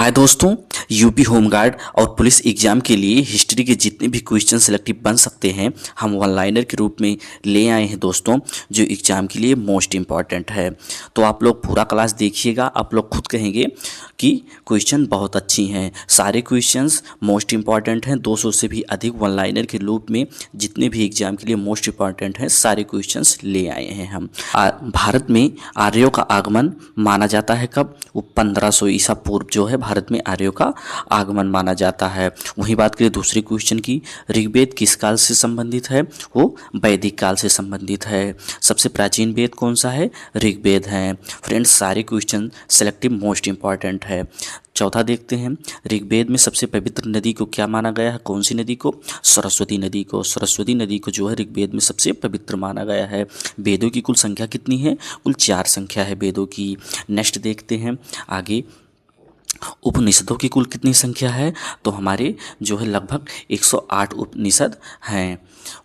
हाय दोस्तों। UP home guard और police exam के लिए हिस्ट्री के जितने भी क्वेश्चन सिलेक्टिव बन सकते हैं हम वन लाइनर के रूप में ले आए हैं दोस्तों, जो एग्जाम के लिए मोस्ट इम्पॉर्टेंट है। तो आप लोग पूरा क्लास देखिएगा, आप लोग खुद कहेंगे कि क्वेश्चन बहुत अच्छी हैं। सारे क्वेश्चंस मोस्ट इम्पॉर्टेंट हैं। 200 से भी अधिक वन लाइनर के रूप में जितने भी एग्जाम के लिए मोस्ट इम्पॉर्टेंट हैं सारे क्वेश्चंस ले आए हैं हम। भारत में आर्यों का आगमन माना जाता है कब? वो 1500 ईसा पूर्व जो है भारत में आर्यों का आगमन माना जाता है। वहीं बात करें दूसरे क्वेश्चन की, ऋग्वेद किस काल से संबंधित है? वो वैदिक काल से संबंधित है। सबसे प्राचीन वेद कौन सा है? ऋग्वेद है। फ्रेंड्स, सारे क्वेश्चन सेलेक्टिव मोस्ट इंपॉर्टेंट है। चौथा देखते हैं, ऋग्वेद में सबसे पवित्र नदी को क्या माना गया है? कौन सी नदी को? सरस्वती नदी को। सरस्वती नदी को जो है ऋग्वेद में सबसे पवित्र माना गया है। वेदों की कुल संख्या कितनी है? कुल 4 संख्या है वेदों की। नेक्स्ट देखते हैं आगे, उपनिषदों की कुल कितनी संख्या है? तो हमारे जो है लगभग 108 उपनिषद हैं।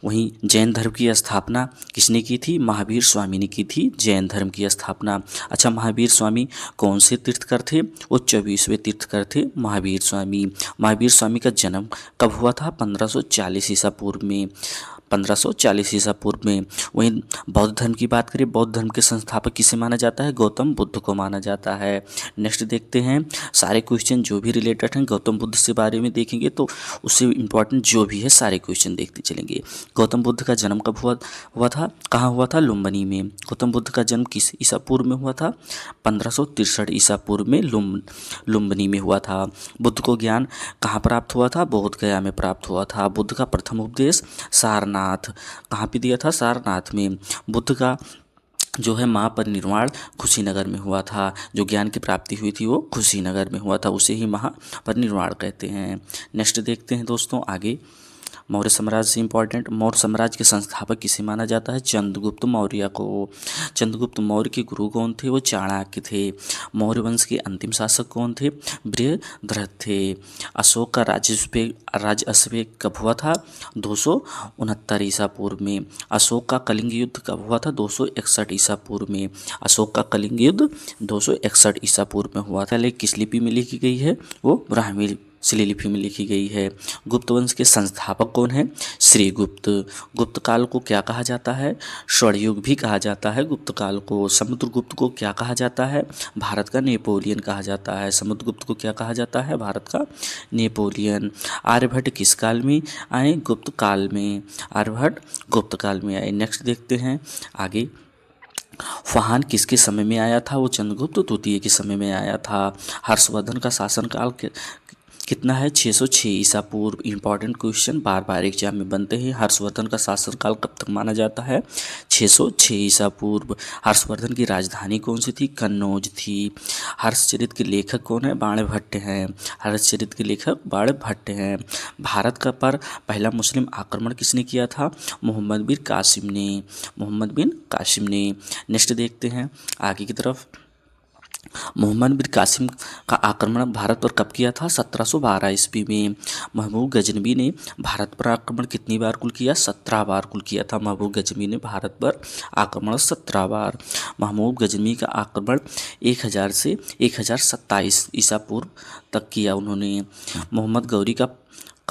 वहीं जैन धर्म की स्थापना किसने की थी? महावीर स्वामी ने की थी जैन धर्म की स्थापना। अच्छा, महावीर स्वामी कौन से तीर्थकर थे? वो 24वें तीर्थकर थे महावीर स्वामी। महावीर स्वामी का जन्म कब हुआ था? 1540 ईसा पूर्व में। 1540 ईसा पूर्व में। वहीं बौद्ध धर्म की बात करें, बौद्ध धर्म के संस्थापक किसे माना जाता है? गौतम बुद्ध को माना जाता है। नेक्स्ट देखते हैं, सारे क्वेश्चन जो भी रिलेटेड हैं गौतम बुद्ध से बारे में देखेंगे तो उससे इम्पोर्टेंट जो भी है सारे क्वेश्चन देखते चलेंगे। गौतम बुद्ध का जन्म कब हुआ था? कहाँ हुआ था? लुम्बिनी में। गौतम बुद्ध का जन्म किस ईसा पूर्व में हुआ था? 1563 ईसा पूर्व में लुम्बिनी में हुआ था। बुद्ध को ज्ञान कहाँ प्राप्त हुआ था? बोध गया में प्राप्त हुआ था। बुद्ध का प्रथम उपदेश सारनाथ कहाँ पे दिया था? सारनाथ में। बुद्ध का जो है महापरिनिर्वाण कुशीनगर में हुआ था। जो ज्ञान की प्राप्ति हुई थी वो कुशीनगर में हुआ था, उसे ही महापरिनिर्वाण कहते हैं। नेक्स्ट देखते हैं दोस्तों आगे, मौर्य साम्राज्य से इंपॉर्टेंट, मौर्य साम्राज्य के संस्थापक किसे माना जाता है? चंद्रगुप्त मौर्य को। चंद्रगुप्त मौर्य के गुरु कौन थे? वो चाणक्य थे। मौर्य वंश के अंतिम शासक कौन थे? बृहद्रथ थे। अशोक का राज्याभिषेक कब हुआ था? 269 ईसा पूर्व में। अशोक का कलिंग युद्ध कब हुआ था? 261 ईसा पूर्व में। अशोक का कलिंग युद्ध 261 ईसा पूर्व में हुआ था। लेकिन किस लिपि में लिखी गई है? वो ब्राह्मी शिलालिपि में लिखी गई है। गुप्त वंश के संस्थापक कौन है? श्रीगुप्त। गुप्त काल को क्या कहा जाता है? स्वर्णयुग भी कहा जाता है गुप्त काल को। समुद्रगुप्त को क्या कहा जाता है? भारत का नेपोलियन कहा जाता है। समुद्रगुप्त को क्या कहा जाता है? भारत का नेपोलियन। आर्यभट्ट किस काल में आए? गुप्त काल में। आर्यभट्ट गुप्त काल में आए। नेक्स्ट देखते हैं आगे, फहान किसके समय में आया था? वो चंद्रगुप्त द्वितीय के समय में आया था। हर्षवर्धन का शासनकाल कितना है? 606 ईसा पूर्व। इंपॉर्टेंट क्वेश्चन बार बार एग्जाम में बनते हैं। हर्षवर्धन का शासनकाल कब तक माना जाता है? 606 ईसा पूर्व। हर्षवर्धन की राजधानी कौन सी थी? कन्नौज थी। हर्षचरित के लेखक कौन है? बाणभट्ट हैं। हर्षचरित के लेखक बाणभट्ट हैं। भारत का पर पहला मुस्लिम आक्रमण किसने किया था? मोहम्मद बिन कासिम ने। मोहम्मद बिन कासिम ने। नेक्स्ट देखते हैं आगे की तरफ, मोहम्मद बिन कासिम का आक्रमण भारत पर कब किया था? 1712 ईस्वी में। महमूद गजनवी ने भारत पर आक्रमण कितनी बार कुल किया? 17 बार कुल किया था। महमूद गजनवी ने भारत पर आक्रमण 17 बार। महमूद गजनवी का आक्रमण 1000 से 1027 ईसा पूर्व तक किया उन्होंने। मोहम्मद गौरी का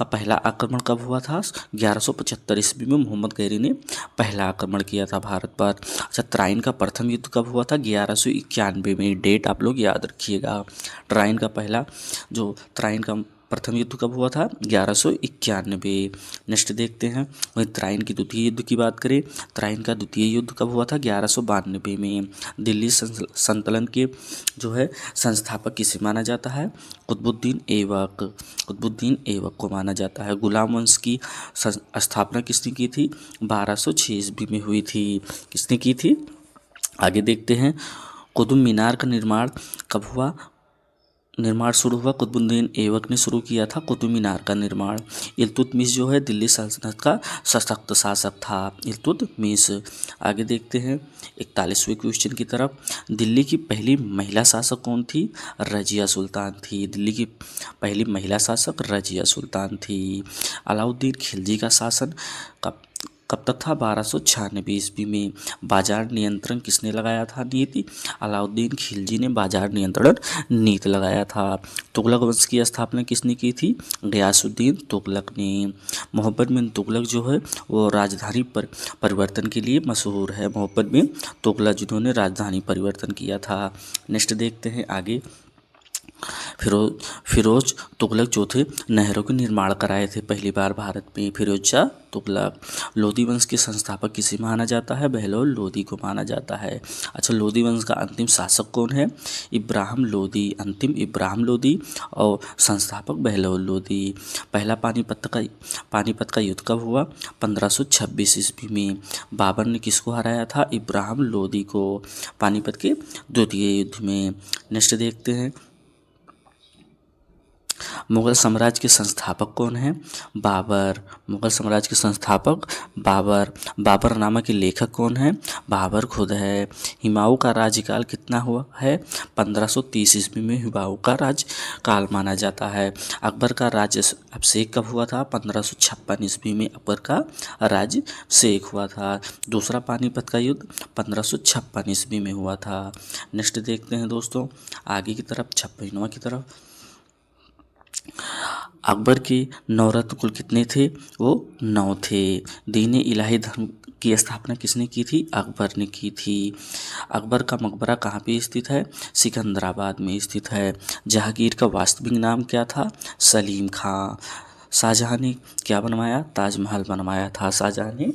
पहला आक्रमण कब हुआ था? 1175 ईस्वी में मोहम्मद गौरी ने पहला आक्रमण किया था भारत पर। अच्छा, तराइन का प्रथम युद्ध कब हुआ था? 1191 में। डेट आप लोग याद रखिएगा। तराइन का प्रथम युद्ध कब हुआ था? 1191। नेक्स्ट देखते हैं, वहीं तराइन की द्वितीय युद्ध की बात करें, तराइन का द्वितीय युद्ध कब हुआ था? 1192 में। दिल्ली सल्तनत के जो है संस्थापक किसे माना जाता है? कुतुबुद्दीन ऐबक। कुतुबुद्दीन ऐबक को माना जाता है। गुलाम वंश की स्थापना किसने की थी? 1206 ईस्वी में हुई थी। किसने की थी? आगे देखते हैं, कुतुब मीनार का निर्माण शुरू हुआ? कुतुबुद्दीन ऐबक ने शुरू किया था कुतुब मीनार का निर्माण। इल्तुतमिश जो है दिल्ली सल्तनत का सशक्त शासक था। इल्तुतमिश। आगे देखते हैं 41वें क्वेश्चन की तरफ, दिल्ली की पहली महिला शासक कौन थी? रजिया सुल्तान थी। दिल्ली की पहली महिला शासक रजिया सुल्तान थी। अलाउद्दीन खिलजी का शासन कब तक था? 1296 ईस्वी में। बाजार नियंत्रण किसने लगाया था नीति? अलाउद्दीन खिलजी ने बाजार नियंत्रण नीति लगाया था। तुगलक वंश की स्थापना किसने की थी? गयासुद्दीन तुगलक ने। मोहम्मद बिन तुगलक जो है वो राजधानी पर परिवर्तन के लिए मशहूर है। मोहम्मद बिन तुगलक जिन्होंने राजधानी परिवर्तन किया था। नेक्स्ट देखते हैं आगे। फिरोज तुगलक जो थे नहरों के निर्माण कराए थे पहली बार भारत में। फिरोज शाह तुगलक। लोधी वंश के संस्थापक किसे माना जाता है? बहलोल लोधी को माना जाता है। अच्छा, लोधी वंश का अंतिम शासक कौन है? इब्राहिम लोधी। अंतिम इब्राहिम लोधी और संस्थापक बहलोल लोधी। पहला पानीपत का युद्ध कब हुआ? 1526 ईस्वी में। बाबर ने किसको हराया था? इब्राहिम लोधी को, पानीपत के द्वितीय युद्ध में। नेक्स्ट देखते हैं। मुगल साम्राज्य के संस्थापक कौन हैं? बाबर। मुगल साम्राज्य के संस्थापक बाबर। बाबरनामा के लेखक कौन हैं? बाबर खुद है। हुमायूं का राज्यकाल कितना हुआ है? 1530 ईस्वी में हुमायूं का राज्यकाल माना जाता है। अकबर का राज्य अभिषेक कब हुआ था? 1556 ईस्वी में अकबर का राज्यभिषेक हुआ था। दूसरा पानीपत का युद्ध 1556 ईस्वी में हुआ था। नेक्स्ट देखते हैं दोस्तों आगे की तरफ 56वां की तरफ। अकबर के नवरत्न कुल कितने थे? वो 9 थे। दीन इलाही धर्म की स्थापना किसने की थी? अकबर ने की थी। अकबर का मकबरा कहाँ पे स्थित है? सिकंदराबाद में स्थित है। जहांगीर का वास्तविक नाम क्या था? सलीम खां। शाहजहां ने क्या बनवाया? ताजमहल बनवाया था। शाहजहां ने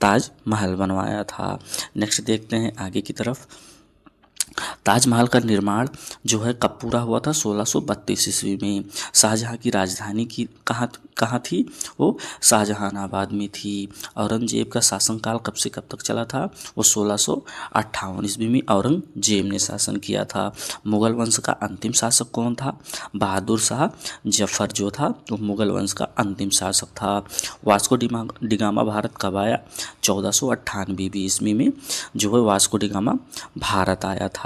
ताजमहल बनवाया था। नेक्स्ट देखते हैं आगे की तरफ। ताजमहल का निर्माण जो है कब पूरा हुआ था? 1632 ईस्वी में। शाहजहां की राजधानी की कहाँ थी? वो शाहजहानाबाद में थी। औरंगजेब का शासनकाल कब से कब तक चला था? वो 1658 ईस्वी में औरंगजेब ने शासन किया था। मुगल वंश का अंतिम शासक कौन था? बहादुर शाह जफर जो था वो मुगल वंश का अंतिम शासक था। वास्को डिगामा भारत कब आया? 1498 ईस्वी में जो है वास्को डिगामा भारत आया था।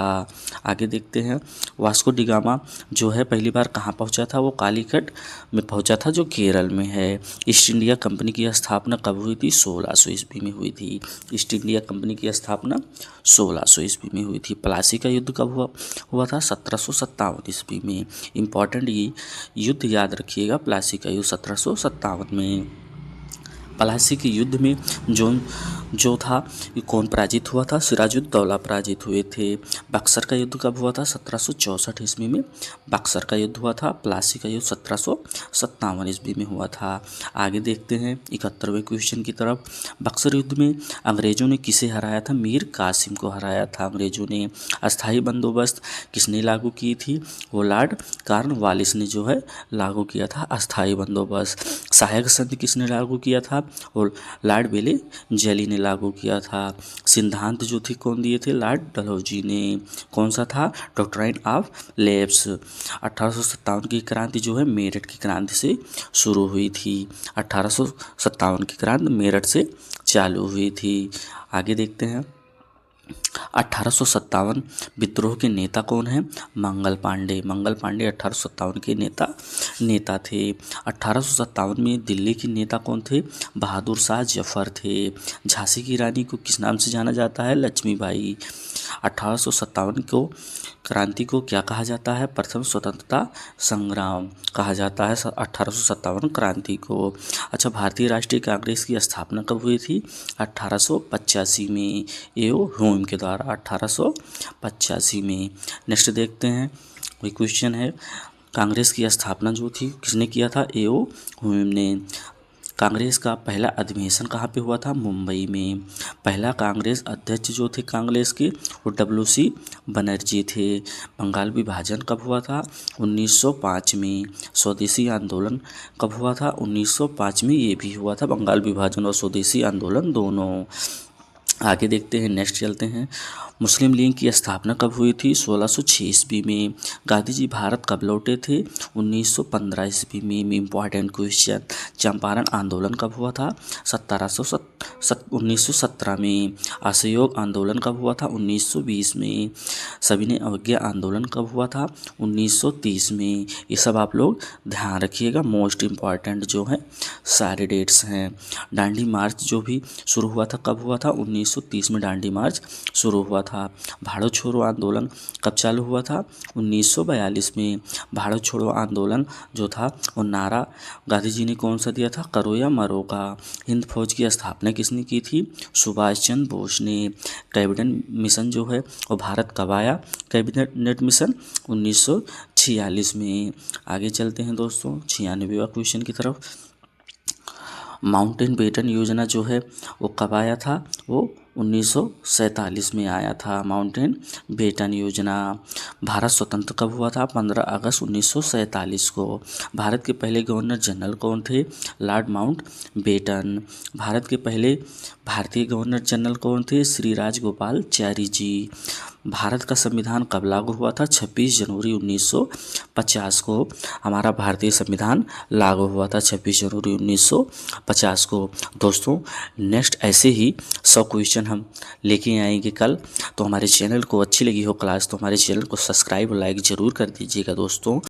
आगे देखते हैं। वास्को डिगामा जो है पहली बार कहाँ पहुँचा था? वो कालीकट में पहुँचा था जो केरल में है। ईस्ट इंडिया कंपनी की स्थापना कब हुई थी? 1600 ईस्वी में हुई थी। ईस्ट इंडिया कंपनी की स्थापना 1600 ईस्वी में हुई थी। प्लासी का युद्ध कब हुआ था? 1757 ईस्वी में। इम्पॉर्टेंट ये युद्ध याद रखिएगा। प्लासी का युद्ध 1757 में। प्लासी के युद्ध में जो था ये कौन पराजित हुआ था? सिराजुद्दौला पराजित हुए थे। बक्सर का युद्ध कब हुआ था? 1764 ईस्वी में बक्सर का युद्ध हुआ था। प्लासी का युद्ध 1757 ईस्वी में हुआ था। आगे देखते हैं 71वें क्वेश्चन की तरफ। बक्सर युद्ध में अंग्रेजों ने किसे हराया था? मीर कासिम को हराया था अंग्रेजों ने। अस्थायी बंदोबस्त किसने लागू की थी? वो लॉर्ड कॉर्नवालिस ने जो है लागू किया था अस्थायी बंदोबस्त। सहायक संधि किसने लागू किया था? और लॉर्ड वेलेस्ली ने लागू किया था। सिद्धांत जो थी कौन दिए थे? लॉर्ड डलहौजी ने। कौन सा था? Doctrine of lapse. 1857 की क्रांति जो है मेरठ की क्रांति से शुरू हुई थी। 1857 की क्रांति मेरठ से चालू हुई थी। आगे देखते हैं 1857 विद्रोह के नेता कौन हैं? मंगल पांडे। मंगल पांडे 1857 के नेता थे। 1857 में दिल्ली के नेता कौन थे? बहादुर शाह जफर थे। झांसी की रानी को किस नाम से जाना जाता है? लक्ष्मीबाई। 1857 को क्रांति को क्या कहा जाता है? प्रथम स्वतंत्रता संग्राम कहा जाता है 1857 क्रांति को। अच्छा, भारतीय राष्ट्रीय कांग्रेस की स्थापना कब हुई थी? 1885 में एओ ह्यूम के द्वारा 1885 में। नेक्स्ट देखते हैं वही क्वेश्चन है। कांग्रेस की स्थापना जो थी किसने किया था? एओ ह्यूम ने। कांग्रेस का पहला अधिवेशन कहाँ पे हुआ था? मुंबई में। पहला कांग्रेस अध्यक्ष जो थे कांग्रेस के वो WC बनर्जी थे। बंगाल विभाजन कब हुआ था? 1905 में। स्वदेशी आंदोलन कब हुआ था? 1905 में ये भी हुआ था, बंगाल विभाजन और स्वदेशी आंदोलन दोनों। आगे देखते हैं, नेक्स्ट चलते हैं। मुस्लिम लीग की स्थापना कब हुई थी? 1606 ईस्वी में। गांधी जी भारत कब लौटे थे? 1915 ईस्वी में। इम्पॉर्टेंट क्वेश्चन चंपारण आंदोलन कब हुआ था? 1917 में। असहयोग आंदोलन कब हुआ था? 1920 में। सविनय अवज्ञा आंदोलन कब हुआ था? 1930 में। ये सब आप लोग ध्यान रखिएगा, मोस्ट इम्पॉर्टेंट जो है सारे डेट्स हैं। दांडी मार्च जो भी शुरू हुआ था कब हुआ था? 1930 में दांडी मार्च शुरू हुआ था। भारत छोड़ो आंदोलन कब चालू हुआ था? 1942 में। भारत छोड़ो आंदोलन जो था वो नारा गांधी जी ने कौन सा दिया था? करो या मरो का। हिंद फौज की स्थापना किसने की थी? सुभाष चंद्र बोस ने। कैबिनेट मिशन जो है वो भारत कब आया? कैबिनेट मिशन 1946 में। आगे चलते हैं दोस्तों 96वां क्वेश्चन की तरफ। माउंटेन बेटन योजना जो है वो कब आया था? वो 1947 में आया था माउंटेन बेटन योजना। भारत स्वतंत्र कब हुआ था? 15 अगस्त 1947 को। भारत के पहले गवर्नर जनरल कौन थे? Lord mount batten. भारत के पहले भारतीय गवर्नर जनरल कौन थे? श्री राजगोपालचारी जी। भारत का संविधान कब लागू हुआ था? 26 जनवरी 1950 को हमारा भारतीय संविधान लागू हुआ था, 26 जनवरी 1950 को। दोस्तों नेक्स्ट ऐसे ही 100 क्वेश्चन हम लेके आएंगे कल। तो हमारे चैनल को अच्छी लगी हो क्लास तो हमारे चैनल को सब्सक्राइब और लाइक ज़रूर कर दीजिएगा दोस्तों।